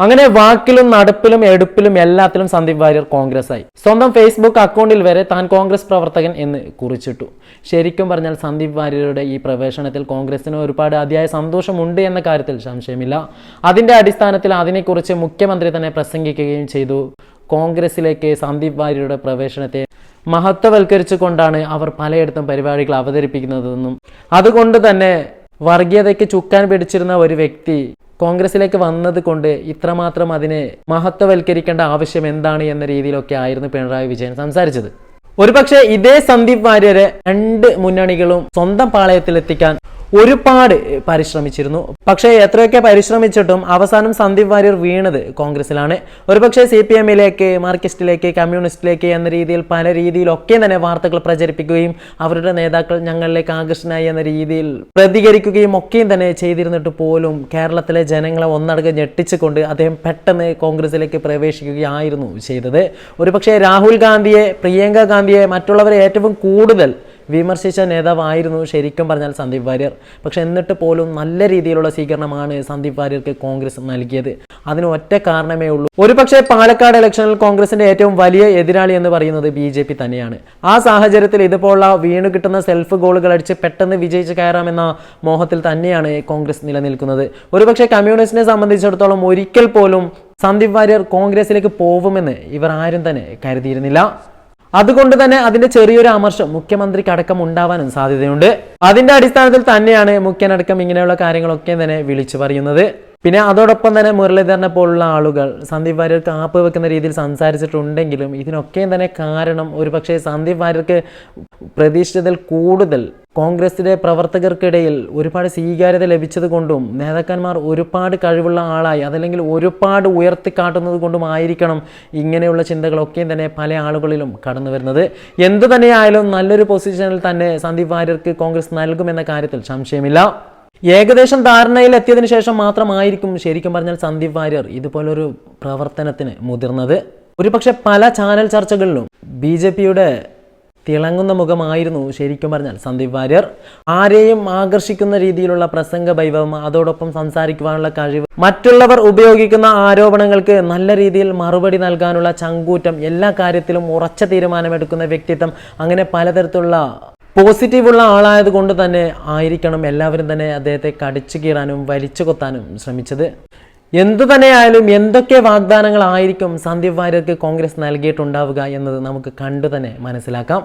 അങ്ങനെ വാക്കിലും നടപ്പിലും എടുപ്പിലും എല്ലാത്തിലും സന്ദീപ് വാര്യർ കോൺഗ്രസ് ആയി. സ്വന്തം ഫേസ്ബുക്ക് അക്കൗണ്ടിൽ വരെ താൻ കോൺഗ്രസ് പ്രവർത്തകൻ എന്ന് കുറിച്ചിട്ടു. ശരിക്കും പറഞ്ഞാൽ സന്ദീപ് വാര്യരുടെ ഈ പ്രവേശനത്തിൽ കോൺഗ്രസിന് ഒരുപാട് അതിയായ സന്തോഷമുണ്ട് എന്ന കാര്യത്തിൽ സംശയമില്ല. അതിന്റെ അടിസ്ഥാനത്തിൽ അതിനെക്കുറിച്ച് മുഖ്യമന്ത്രി തന്നെ പ്രസംഗിക്കുകയും ചെയ്തു. കോൺഗ്രസിലേക്ക് സന്ദീപ് വാര്യരുടെ പ്രവേശനത്തെ മഹത്വവൽക്കരിച്ചുകൊണ്ടാണ് അവർ പലയിടത്തും പരിപാടികൾ അവതരിപ്പിക്കുന്നതെന്നും അതുകൊണ്ട് തന്നെ വർഗീയതയ്ക്ക് ചുക്കാൻ പിടിച്ചിരുന്ന ഒരു വ്യക്തി കോൺഗ്രസിലേക്ക് വന്നത് കൊണ്ട് ഇത്രമാത്രം അതിനെ മഹത്വവൽക്കരിക്കേണ്ട ആവശ്യം എന്താണ് എന്ന രീതിയിലൊക്കെ ആയിരുന്നു പിണറായി വിജയൻ സംസാരിച്ചത്. ഒരുപക്ഷെ ഇതേ സന്ദീപ് വാര്യരെ രണ്ട് മുന്നണികളും സ്വന്തം പാളയത്തിലെത്തിക്കാൻ ഒരുപാട് പരിശ്രമിച്ചിരുന്നു. പക്ഷേ എത്രയൊക്കെ പരിശ്രമിച്ചിട്ടും അവസാനം സന്ദീപ് വാര്യർ വീണത് കോൺഗ്രസിലാണ്. ഒരുപക്ഷെ CPM-ലേക്ക്, മാർക്സിസ്റ്റിലേക്ക്, കമ്മ്യൂണിസ്റ്റിലേക്ക് എന്ന രീതിയിൽ പല രീതിയിലൊക്കെ തന്നെ വാർത്തകൾ പ്രചരിപ്പിക്കുകയും അവരുടെ നേതാക്കൾ ഞങ്ങളിലേക്ക് ആകർഷണമായി എന്ന രീതിയിൽ പ്രതികരിക്കുകയും ഒക്കെയും തന്നെ ചെയ്തിരുന്നിട്ട് പോലും കേരളത്തിലെ ജനങ്ങളെ ഒന്നടങ്കം ഞെട്ടിച്ചുകൊണ്ട് അദ്ദേഹം പെട്ടെന്ന് കോൺഗ്രസിലേക്ക് പ്രവേശിക്കുകയായിരുന്നു ചെയ്തത്. ഒരുപക്ഷെ രാഹുൽ ഗാന്ധിയെ, പ്രിയങ്ക ഗാന്ധിയെ, മറ്റുള്ളവരെ ഏറ്റവും കൂടുതൽ വിമർശിച്ച നേതാവായിരുന്നു ശരിക്കും പറഞ്ഞാൽ സന്ദീപ് വാര്യർ. പക്ഷെ എന്നിട്ട് പോലും നല്ല രീതിയിലുള്ള സ്വീകരണമാണ് സന്ദീപ് വാര്യർക്ക് കോൺഗ്രസ് നൽകിയത്. അതിന് ഒറ്റ കാരണമേ ഉള്ളൂ. ഒരുപക്ഷെ പാലക്കാട് ഇലക്ഷനിൽ കോൺഗ്രസിന്റെ ഏറ്റവും വലിയ എതിരാളി എന്ന് പറയുന്നത് BJP തന്നെയാണ്. ആ സാഹചര്യത്തിൽ ഇതുപോലുള്ള വീണു കിട്ടുന്ന സെൽഫ് ഗോളുകൾ അടിച്ച് പെട്ടെന്ന് വിജയിച്ച് കയറാമെന്ന മോഹത്തിൽ തന്നെയാണ് കോൺഗ്രസ് നിലനിൽക്കുന്നത്. ഒരുപക്ഷെ കമ്മ്യൂണിസ്റ്റിനെ സംബന്ധിച്ചിടത്തോളം ഒരിക്കൽ പോലും സന്ദീപ് വാര്യർ കോൺഗ്രസിലേക്ക് പോകുമെന്ന് ഇവർ ആരും തന്നെ കരുതിയിരുന്നില്ല. അതുകൊണ്ട് തന്നെ അതിന്റെ ചെറിയൊരു അമർഷം മുഖ്യമന്ത്രിക്ക് അടക്കം ഉണ്ടാവാനും സാധ്യതയുണ്ട്. അതിന്റെ അടിസ്ഥാനത്തിൽ തന്നെയാണ് മുഖ്യനടക്കം ഇങ്ങനെയുള്ള കാര്യങ്ങളൊക്കെ തന്നെ വിളിച്ചു പറയുന്നത്. പിന്നെ അതോടൊപ്പം തന്നെ മുരളീധരനെ പോലുള്ള ആളുകൾ സന്ദീപ് വാര്യർക്ക് ആപ്പ് വെക്കുന്ന രീതിയിൽ സംസാരിച്ചിട്ടുണ്ടെങ്കിലും ഇതിനൊക്കെ തന്നെ കാരണം ഒരുപക്ഷെ സന്ദീപ് വാര്യർക്ക് പ്രതീക്ഷിച്ചതിൽ കൂടുതൽ കോൺഗ്രസിലെ പ്രവർത്തകർക്കിടയിൽ ഒരുപാട് സ്വീകാര്യത ലഭിച്ചത് കൊണ്ടും നേതാക്കന്മാർ ഒരുപാട് കഴിവുള്ള ആളായി അതല്ലെങ്കിൽ ഒരുപാട് ഉയർത്തിക്കാട്ടുന്നത് കൊണ്ടുമായിരിക്കണം ഇങ്ങനെയുള്ള ചിന്തകളൊക്കെയും തന്നെ പല ആളുകളിലും കടന്നു വരുന്നത്. എന്തു തന്നെയായാലും നല്ലൊരു പൊസിഷനിൽ തന്നെ സന്ദീപ് വാര്യർക്ക് കോൺഗ്രസ് നൽകുമെന്ന കാര്യത്തിൽ സംശയമില്ല. ഏകദേശം ധാരണയിൽ എത്തിയതിനു ശേഷം മാത്രമായിരിക്കും ശരിക്കും പറഞ്ഞാൽ സന്ദീപ് വാര്യർ ഇതുപോലൊരു പ്രവർത്തനത്തിന് മുതിർന്നത്. ഒരുപക്ഷെ പല ചാനൽ ചർച്ചകളിലും BJP-യുടെ തിളങ്ങുന്ന മുഖമായിരുന്നു ശരിക്കും പറഞ്ഞാൽ സന്ദീപ് വാര്യർ. ആരെയും ആകർഷിക്കുന്ന രീതിയിലുള്ള പ്രസംഗ വൈഭവം, അതോടൊപ്പം സംസാരിക്കുവാനുള്ള കഴിവ്, മറ്റുള്ളവർ ഉപയോഗിക്കുന്ന ആരോപണങ്ങൾക്ക് നല്ല രീതിയിൽ മറുപടി നൽകാനുള്ള ചങ്കൂറ്റം, എല്ലാ കാര്യത്തിലും ഉറച്ച തീരുമാനമെടുക്കുന്ന വ്യക്തിത്വം, അങ്ങനെ പലതരത്തിലുള്ള പോസിറ്റീവുള്ള ആളായത് കൊണ്ട് തന്നെ ആയിരിക്കണം എല്ലാവരും തന്നെ അദ്ദേഹത്തെ കടിച്ചു കീറാനും വലിച്ചു കൊത്താനും ശ്രമിച്ചത്. എന്തു തന്നെയായാലും എന്തൊക്കെ വാഗ്ദാനങ്ങളായിരിക്കും സന്ദീപ് വാര്യർക്ക് കോൺഗ്രസ് നൽകിയിട്ടുണ്ടാവുക എന്നത് നമുക്ക് കണ്ടു തന്നെ മനസ്സിലാക്കാം.